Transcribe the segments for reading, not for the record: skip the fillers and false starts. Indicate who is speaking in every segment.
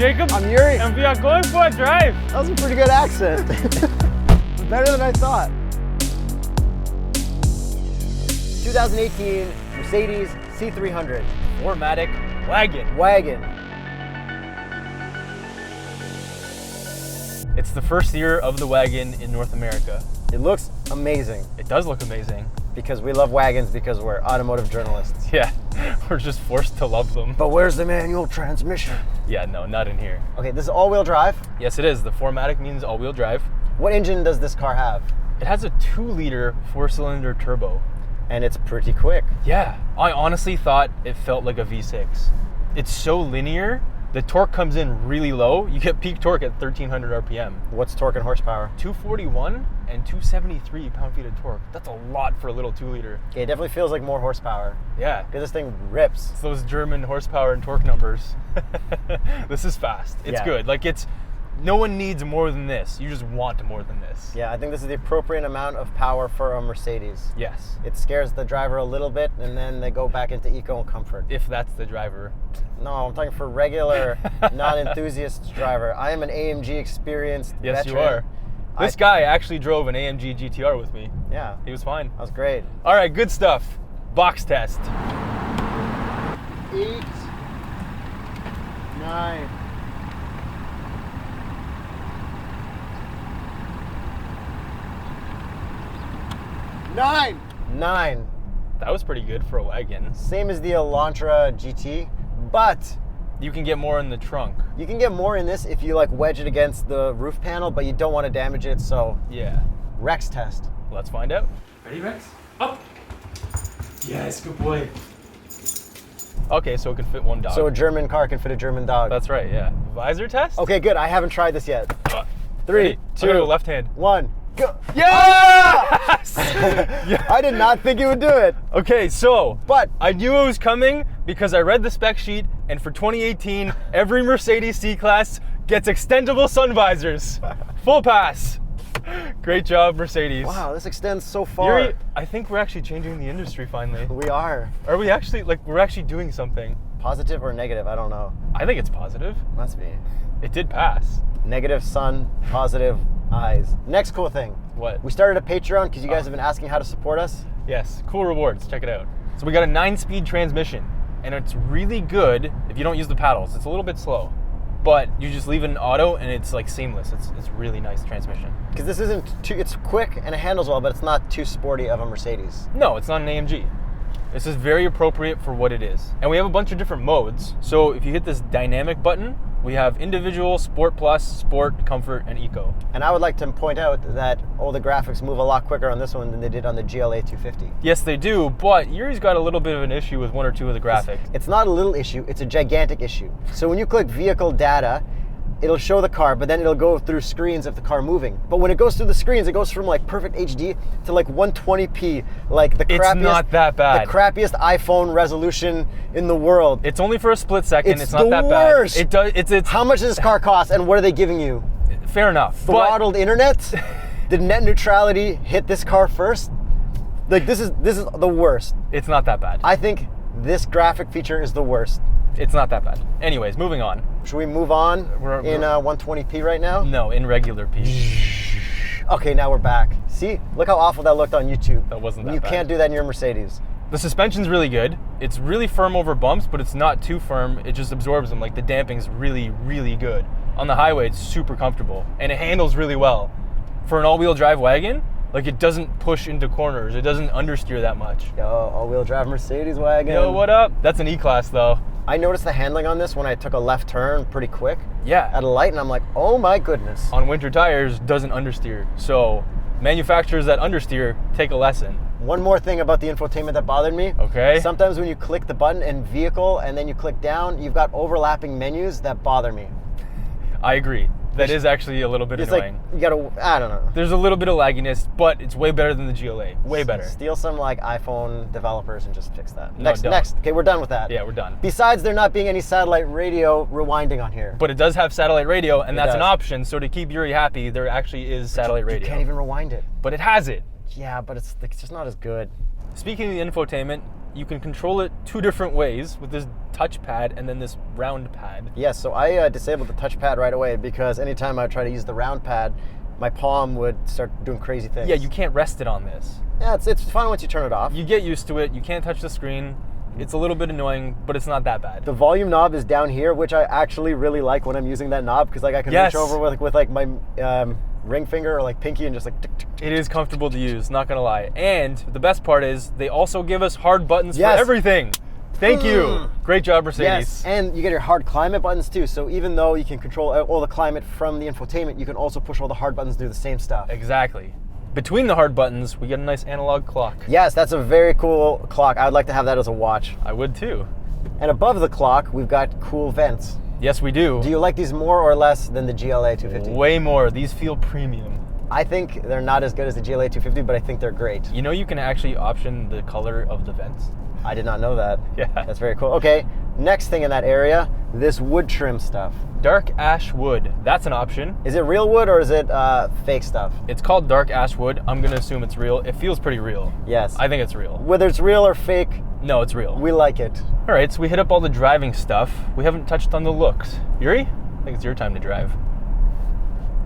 Speaker 1: Jacob.
Speaker 2: I'm Yuri.
Speaker 1: And we are going for a drive.
Speaker 2: That was a pretty good accent. Better than I thought. 2018 Mercedes C300
Speaker 1: 4MATIC Wagon.
Speaker 2: Wagon.
Speaker 1: It's the first year of the wagon in North America.
Speaker 2: It looks amazing.
Speaker 1: It does look amazing.
Speaker 2: Because we love wagons because we're automotive journalists.
Speaker 1: Yeah, we're just forced to love them.
Speaker 2: But where's the manual transmission?
Speaker 1: Yeah, no, not in here.
Speaker 2: Okay, this is all-wheel drive?
Speaker 1: Yes, it is. The 4MATIC means all-wheel drive.
Speaker 2: What engine does this car have?
Speaker 1: It has a 2-liter 4-cylinder turbo.
Speaker 2: And it's pretty quick.
Speaker 1: Yeah, I honestly thought it felt like a V6. It's so linear. The torque comes in really low. You get peak torque at 1300 RPM.
Speaker 2: What's torque and horsepower?
Speaker 1: 241 and 273 pound-feet of torque. That's a lot for a little 2-liter.
Speaker 2: Okay, it definitely feels like more horsepower.
Speaker 1: Yeah.
Speaker 2: Because this thing rips.
Speaker 1: It's those German horsepower and torque numbers. This is fast. It's good. Like no one needs more than this. You just want more than this.
Speaker 2: Yeah, I think this is the appropriate amount of power for a Mercedes.
Speaker 1: Yes.
Speaker 2: It scares the driver a little bit, and then they go back into eco and comfort.
Speaker 1: If that's the driver.
Speaker 2: No, I'm talking for regular, non-enthusiast driver. I am an AMG experienced
Speaker 1: Yes,
Speaker 2: veteran.
Speaker 1: you are. This guy actually drove an AMG GTR with me.
Speaker 2: Yeah.
Speaker 1: He was fine.
Speaker 2: That was great.
Speaker 1: All right, good stuff. Box test.
Speaker 2: 8, 9. Nine.
Speaker 1: That was pretty good for a wagon.
Speaker 2: Same as the Elantra GT, but
Speaker 1: you can get more in the trunk.
Speaker 2: You can get more in this if you like wedge it against the roof panel, but you don't want to damage it, so
Speaker 1: yeah.
Speaker 2: Rex test.
Speaker 1: Let's find out. Ready, Rex? Up. Yes, good boy. Okay, so it can fit one dog.
Speaker 2: So a German car can fit a German dog.
Speaker 1: That's right, yeah. Visor test?
Speaker 2: Okay, good. I haven't tried this yet. 3,
Speaker 1: Ready?
Speaker 2: 2,
Speaker 1: go left hand.
Speaker 2: 1, go.
Speaker 1: Yes!
Speaker 2: Yeah. I did not think it would do it.
Speaker 1: Okay, so,
Speaker 2: but
Speaker 1: I knew it was coming because I read the spec sheet, and for 2018, every Mercedes C-Class gets extendable sun visors. Full pass. Great job, Mercedes.
Speaker 2: Wow, this extends so far.
Speaker 1: Yuri, I think we're actually changing the industry finally.
Speaker 2: We are.
Speaker 1: Are we actually, we're actually doing something?
Speaker 2: Positive or negative? I don't know.
Speaker 1: I think it's positive.
Speaker 2: Must be.
Speaker 1: It did pass.
Speaker 2: Negative sun, positive eyes. Next cool thing.
Speaker 1: What?
Speaker 2: We started a Patreon because you guys have been asking how to support us.
Speaker 1: Yes, cool rewards. Check it out. So we got a 9-speed transmission, and it's really good if you don't use the paddles. It's a little bit slow, but you just leave it in auto, and it's like seamless. It's really nice transmission.
Speaker 2: Because this isn't too, it's quick and it handles well, but it's not too sporty of a Mercedes.
Speaker 1: No, it's not an AMG. This is very appropriate for what it is. And we have a bunch of different modes. So if you hit this dynamic button, we have individual, Sport Plus, Sport, Comfort, and Eco.
Speaker 2: And I would like to point out that all the graphics move a lot quicker on this one than they did on the GLA 250.
Speaker 1: Yes, they do, but Yuri's got a little bit of an issue with one or two of the graphics.
Speaker 2: It's not a little issue, it's a gigantic issue. So when you click vehicle data, it'll show the car, but then it'll go through screens of the car moving. But when it goes through the screens, it goes from like perfect HD to like 120p, like the crappiest.
Speaker 1: It's not that bad.
Speaker 2: The crappiest iPhone resolution in the world.
Speaker 1: It's only for a split second. It's not that
Speaker 2: worst.
Speaker 1: bad. It does. It's.
Speaker 2: How much does this car cost, and what are they giving you?
Speaker 1: Fair enough.
Speaker 2: Throttled internet? Did net neutrality hit this car first? Like this is the worst.
Speaker 1: It's not that bad.
Speaker 2: I think this graphic feature is the worst.
Speaker 1: It's not that bad. Anyways, moving on.
Speaker 2: Should we move on in 120p right now?
Speaker 1: No, in regular P.
Speaker 2: Okay, now we're back. See? Look how awful that looked on YouTube.
Speaker 1: That wasn't that
Speaker 2: You
Speaker 1: bad.
Speaker 2: can't do that in your Mercedes.
Speaker 1: The suspension's really good. It's really firm over bumps, but it's not too firm. It just absorbs them. Like the damping's really, really good. On the highway, it's super comfortable, and it handles really well. For an all-wheel drive wagon, like it doesn't push into corners. It doesn't understeer that much.
Speaker 2: Yo, all-wheel drive Mercedes wagon.
Speaker 1: Yo, what up? That's an E-Class though.
Speaker 2: I noticed the handling on this when I took a left turn pretty quick.
Speaker 1: Yeah.
Speaker 2: At a light, and I'm like, oh my goodness.
Speaker 1: On winter tires, doesn't understeer. So manufacturers that understeer, take a lesson.
Speaker 2: One more thing about the infotainment that bothered me.
Speaker 1: Okay.
Speaker 2: Sometimes when you click the button in vehicle and then you click down, you've got overlapping menus that bother me.
Speaker 1: I agree. That is actually a little bit annoying.
Speaker 2: Like, you gotta, I don't know.
Speaker 1: There's a little bit of lagginess, but it's way better than the GLA. Way better.
Speaker 2: Steal some like iPhone developers and just fix that.
Speaker 1: No,
Speaker 2: Next. Okay, we're done with that.
Speaker 1: Yeah, we're done.
Speaker 2: Besides there not being any satellite radio rewinding on here.
Speaker 1: But it does have satellite radio, and that's
Speaker 2: does.
Speaker 1: an option. So to keep Yuri happy, there actually is satellite radio.
Speaker 2: You can't even rewind it.
Speaker 1: But it has it.
Speaker 2: Yeah, but it's just not as good.
Speaker 1: Speaking of the infotainment, you can control it 2 different ways with this touchpad and then this round pad.
Speaker 2: Yes, so I disabled the touchpad right away because anytime I try to use the round pad, my palm would start doing crazy things.
Speaker 1: Yeah, you can't rest it on this.
Speaker 2: Yeah, it's fine once you turn it off.
Speaker 1: You get used to it. You can't touch the screen. It's a little bit annoying, but it's not that bad.
Speaker 2: The volume knob is down here, which I actually really like when I'm using that knob because like I can reach over with like my ring finger or like pinky and just like tick, tick, tick.
Speaker 1: It is comfortable to use, not gonna lie. And the best part is they also give us hard buttons for everything. Thank you. Great job, Mercedes.
Speaker 2: Yes, and you get your hard climate buttons too. So even though you can control all the climate from the infotainment, you can also push all the hard buttons to do the same stuff.
Speaker 1: Exactly. Between the hard buttons, we get a nice analog clock.
Speaker 2: Yes, that's a very cool clock. I would like to have that as a watch.
Speaker 1: I would too.
Speaker 2: And above the clock, we've got cool vents.
Speaker 1: Yes, we do.
Speaker 2: Do you like these more or less than the GLA 250?
Speaker 1: Way more. These feel premium.
Speaker 2: I think they're not as good as the GLA 250, but I think they're great.
Speaker 1: You know you can actually option the color of the vents?
Speaker 2: I did not know that.
Speaker 1: Yeah.
Speaker 2: That's very cool. Okay, next thing in that area, this wood trim stuff.
Speaker 1: Dark ash wood. That's an option.
Speaker 2: Is it real wood or is it fake stuff?
Speaker 1: It's called dark ash wood. I'm gonna assume it's real. It feels pretty real.
Speaker 2: Yes.
Speaker 1: I think it's real.
Speaker 2: Whether it's real or fake,
Speaker 1: no, it's real.
Speaker 2: we like it.
Speaker 1: All right, so we hit up all the driving stuff. We haven't touched on the looks. Yuri, I think it's your time to drive.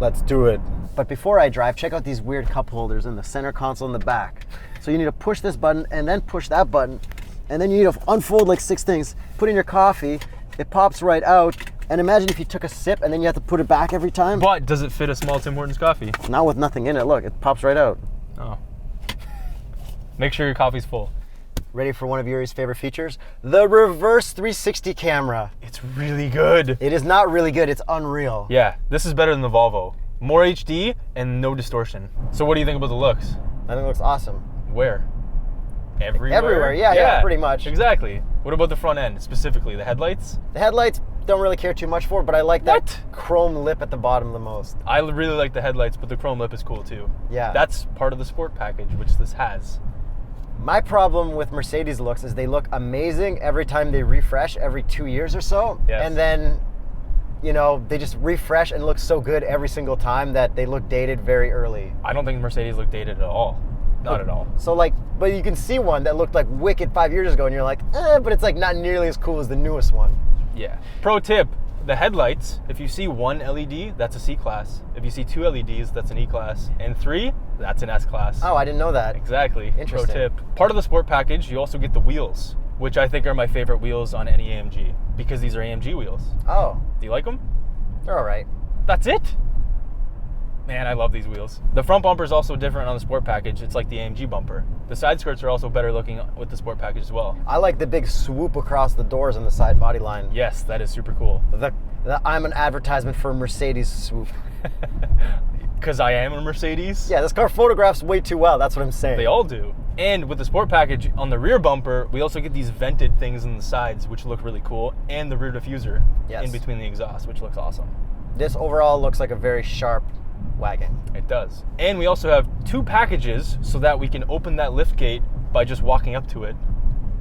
Speaker 2: Let's do it. But before I drive, check out these weird cup holders in the center console in the back. So you need to push this button and then push that button. And then you need to unfold like 6 things. Put in your coffee, it pops right out. And imagine if you took a sip and then you have to put it back every time.
Speaker 1: But does it fit a small Tim Hortons coffee?
Speaker 2: Not with nothing in it. Look, it pops right out.
Speaker 1: Oh. Make sure your coffee's full.
Speaker 2: Ready for one of Yuri's favorite features? The reverse 360 camera.
Speaker 1: It's really good.
Speaker 2: It is not really good, it's unreal.
Speaker 1: Yeah, this is better than the Volvo. More HD and no distortion. So what do you think about the looks?
Speaker 2: I think it looks awesome.
Speaker 1: Where? Everywhere?
Speaker 2: Everywhere, yeah, pretty much.
Speaker 1: Exactly. What about the front end, specifically? The headlights?
Speaker 2: The headlights, don't really care too much for, but I like that chrome lip at the bottom the most.
Speaker 1: I really like the headlights, but the chrome lip is cool too.
Speaker 2: Yeah.
Speaker 1: That's part of the sport package, which this has.
Speaker 2: My problem with Mercedes looks is they look amazing every time they refresh, every 2 years or so.
Speaker 1: Yes.
Speaker 2: And then, you know, they just refresh and look so good every single time that they look dated very early.
Speaker 1: I don't think Mercedes look dated at all. Not at all.
Speaker 2: So like, but you can see one that looked like wicked 5 years ago and you're like, but it's like not nearly as cool as the newest one.
Speaker 1: Yeah. Pro tip, the headlights, if you see 1 LED, that's a C-Class. If you see 2 LEDs, that's an E-Class. And 3, that's an S-Class.
Speaker 2: Oh, I didn't know that.
Speaker 1: Exactly.
Speaker 2: Interesting.
Speaker 1: Pro tip. Part of the sport package, you also get the wheels, which I think are my favorite wheels on any AMG, because these are AMG wheels.
Speaker 2: Oh.
Speaker 1: Do you like them?
Speaker 2: They're all right.
Speaker 1: That's it? Man, I love these wheels. The front bumper is also different on the sport package. It's like the AMG bumper. The side skirts are also better looking with the sport package as well.
Speaker 2: I like the big swoop across the doors on the side body line.
Speaker 1: Yes, that is super cool.
Speaker 2: The I'm an advertisement for Mercedes swoop.
Speaker 1: Because I am a Mercedes?
Speaker 2: Yeah, this car photographs way too well. That's what I'm saying.
Speaker 1: They all do. And with the sport package, on the rear bumper, we also get these vented things in the sides, which look really cool, and the rear diffuser in between the exhaust, which looks awesome.
Speaker 2: This overall looks like a very sharp wagon.
Speaker 1: It does. And we also have 2 packages so that we can open that lift gate by just walking up to it.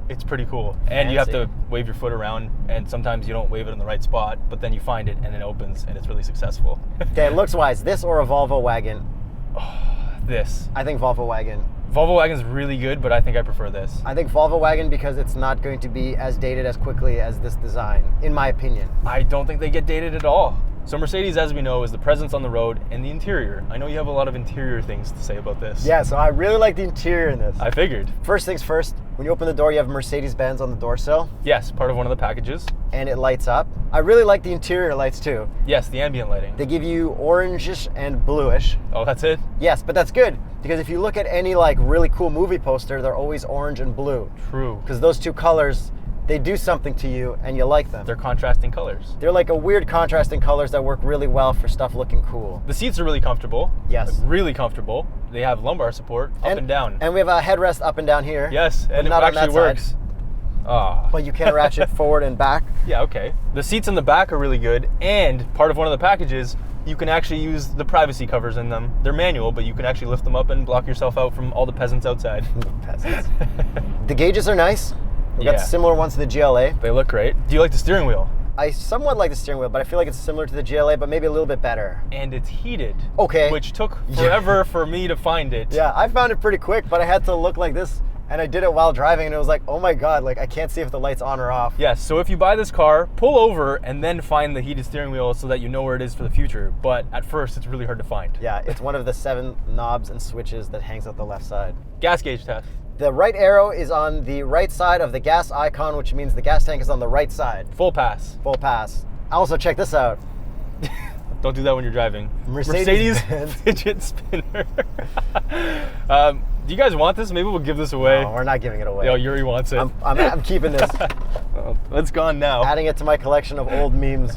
Speaker 1: It's pretty cool. And you have to wave your foot around, and sometimes you don't wave it in the right spot, but then you find it and it opens and it's really successful.
Speaker 2: Okay, looks wise, this or a Volvo wagon?
Speaker 1: Oh, this.
Speaker 2: I think Volvo wagon.
Speaker 1: Volvo wagon's really good, but I think I prefer this.
Speaker 2: I think Volvo wagon because it's not going to be as dated as quickly as this design, in my opinion.
Speaker 1: I don't think they get dated at all. So Mercedes, as we know, is the presence on the road and the interior. I know you have a lot of interior things to say about this.
Speaker 2: Yeah, so I really like the interior in this.
Speaker 1: I figured.
Speaker 2: First things first, when you open the door, you have Mercedes-Benz on the door sill.
Speaker 1: Yes, part of one of the packages.
Speaker 2: And it lights up. I really like the interior lights too.
Speaker 1: Yes, the ambient lighting.
Speaker 2: They give you orangish and bluish.
Speaker 1: Oh, that's it?
Speaker 2: Yes, but that's good because if you look at any like really cool movie poster, they're always orange and blue.
Speaker 1: True.
Speaker 2: Because those 2 colors, they do something to you and you like them.
Speaker 1: They're contrasting colors.
Speaker 2: They're like a weird contrasting colors that work really well for stuff looking cool.
Speaker 1: The seats are really comfortable.
Speaker 2: Yes.
Speaker 1: Like, really comfortable. They have lumbar support up and down.
Speaker 2: And we have a headrest up and down here.
Speaker 1: Yes, and it
Speaker 2: not
Speaker 1: actually works. Ah.
Speaker 2: But you can ratchet forward and back.
Speaker 1: Yeah, okay. The seats in the back are really good, and part of one of the packages, you can actually use the privacy covers in them. They're manual, but you can actually lift them up and block yourself out from all the peasants outside.
Speaker 2: Peasants. The gauges are nice. We got similar ones to the GLA.
Speaker 1: They look great. Do you like the steering wheel?
Speaker 2: I somewhat like the steering wheel, but I feel like it's similar to the GLA, but maybe a little bit better.
Speaker 1: And it's heated.
Speaker 2: Okay.
Speaker 1: Which took forever for me to find it.
Speaker 2: Yeah, I found it pretty quick, but I had to look like this, and I did it while driving, and it was like, oh my God, like I can't see if the light's on or off.
Speaker 1: Yes, so if you buy this car, pull over and then find the heated steering wheel so that you know where it is for the future. But at first, it's really hard to find.
Speaker 2: Yeah, it's one of the 7 knobs and switches that hangs out the left side.
Speaker 1: Gas gauge test.
Speaker 2: The right arrow is on the right side of the gas icon, which means the gas tank is on the right side.
Speaker 1: Full pass.
Speaker 2: Full pass. Also, check this out.
Speaker 1: Don't do that when you're driving.
Speaker 2: Mercedes
Speaker 1: fidget spinner. Do you guys want this? Maybe we'll give this away.
Speaker 2: No, we're not giving it away.
Speaker 1: Yo, Yuri wants it.
Speaker 2: I'm keeping this.
Speaker 1: Well, it's gone now.
Speaker 2: Adding it to my collection of old memes.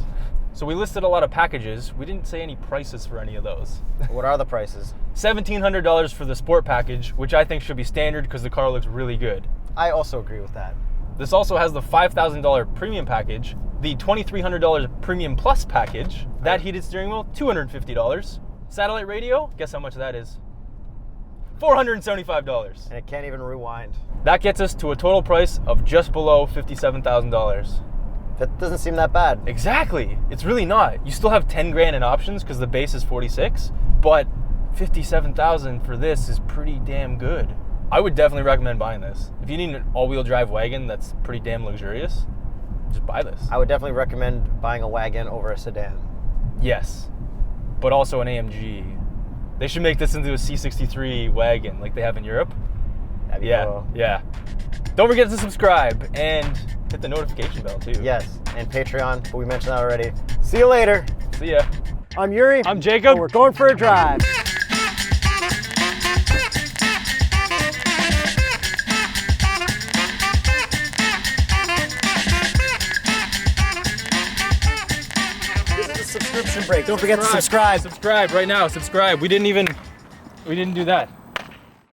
Speaker 1: So we listed a lot of packages. We didn't say any prices for any of those.
Speaker 2: What are the prices?
Speaker 1: $1,700 for the sport package, which I think should be standard because the car looks really good.
Speaker 2: I also agree with that.
Speaker 1: This also has the $5,000 premium package, the $2,300 premium plus package, that heated steering wheel, $250. Satellite radio, guess how much that is? $475.
Speaker 2: And it can't even rewind.
Speaker 1: That gets us to a total price of just below $57,000.
Speaker 2: That doesn't seem that bad.
Speaker 1: Exactly. It's really not. You still have 10 grand in options because the base is 46, but 57,000 for this is pretty damn good. I would definitely recommend buying this. If you need an all-wheel drive wagon that's pretty damn luxurious, just buy this.
Speaker 2: I would definitely recommend buying a wagon over a sedan.
Speaker 1: Yes, but also an AMG. They should make this into a C63 wagon like they have in Europe.
Speaker 2: That'd be cool.
Speaker 1: Yeah. Don't forget to subscribe and hit the notification bell too.
Speaker 2: Yes, and Patreon, but we mentioned that already. See you later.
Speaker 1: See ya.
Speaker 2: I'm Yuri.
Speaker 1: I'm Jacob.
Speaker 2: And we're going for a drive. This is a subscription break. Don't forget to subscribe.
Speaker 1: Subscribe right now. Subscribe. We didn't do that.